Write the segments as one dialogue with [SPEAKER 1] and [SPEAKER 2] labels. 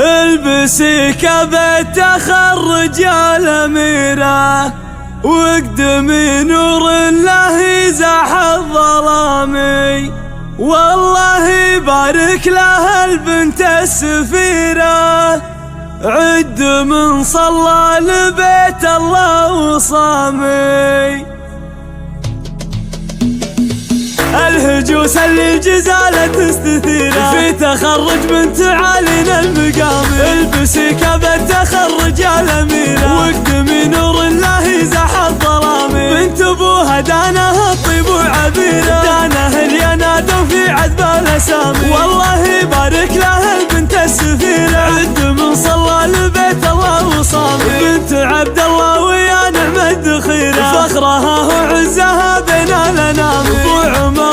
[SPEAKER 1] البسي كبت تخرج الأميرة، واقدمي نور الله يزاح الظلامي، والله يبارك لها البنت السفيرة، عد من صلى لبيت الله وصامي. الهجوس اللي جزالة تستثيره في تخرج بنت عالينا المقام، البسي كبت تخرج الأميرة، واقدمي نور الله يزاح الظلامي، بنت ابوها دانها الطيب وعبيره، دانها الينادى في عذب الاسامي، والله يبارك لها البنت السفيرة، عد من صلى لبيت الله وصامي، بنت عبد الله ويا نعم الذخيرة، فخرها وعزها بين الانام،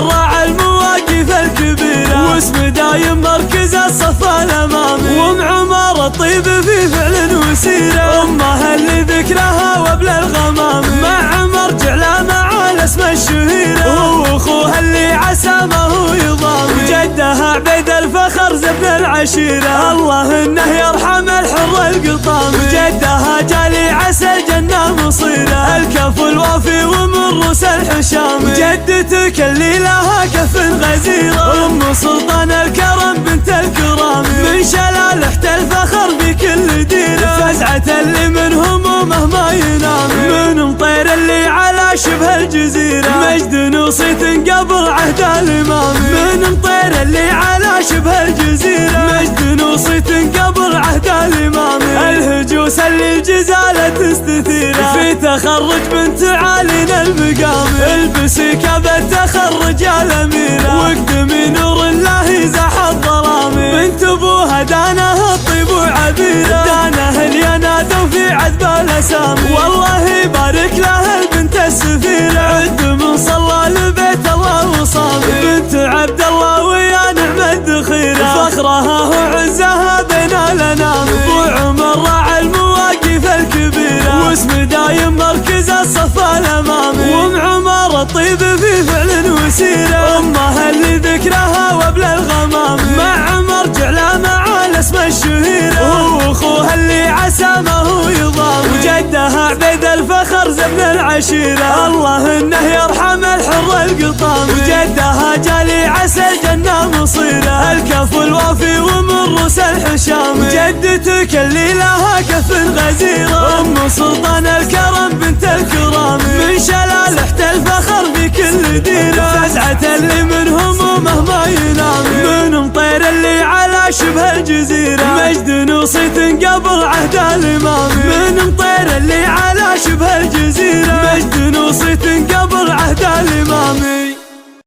[SPEAKER 1] راعى المواقف الكبيرة، واسم دايم مركز الصف الأمامي، وام عمر الطيب في فعل وسيرة، أمها اللي ذكرها وابل الغمام، مع عمر جعله مع الاسم الشهيرة، هو أخوها اللي عسى ما هو يضام، وجدها عبيد الفخر زبن العشيرة، الله إنه يرحم الحر القطام، وجدها جالي عسى الجنة مصيرة، الكف الوافي ومن روس الحشام، وجدتك اللي لها كف غزيرة، أم سلطان الكرم بنت الكرام، من شلالة الفخر في كل ديرة، فزعة اللي من همومه ما ينام، من مطير اللي على شبه الجزيرة، مجد وصيت قبل عهد الإمام، من مطير اللي على شبه الجزيرة، مجد وصيت قبل عهد الإمام، الهجوس اللي جزالة تستثيره في تخرج بنت عالينا المقام، البسي كبت تخرج الأميرة، واقدمي نور الله يزاح الظلامي، بنت ابوها دانها الطيب وعبيره، دانها الينادى في عذب الاسامي، والله يبارك لها البنت السفيرة، عد من صلى لبيت الله وصامي، بنت عبد الله ويا نعم الذخيرة، فخرها وعزها بين الانام، ابو عمر راعى المواقف الكبيرة، واسم دايم مركز الصف الامامي، وام عمر الطيب في فعل وسيرة، أمها اللي ذكرها وابل الغمام، مع عمر جعله مع الاسم الشهيرة، هو أخوها اللي عسى ما هو يضام، وجدها عبيد الفخر زبن العشيرة، الله إنه يرحم الحر القطام، وجدها جالي عسى الجنة مصيرة، الكف الوافي ومن روس الحشام، وجدتك اللي لها كف غزيرة، أم سلطان الكرم بنت الكرام، من شلالة الفخر في كل ديرة، فزعة اللي من همومه ما ينام، من مطير اللي على شبه الجزيرة، مجد وصيت قبل عهد الإمام، من مطير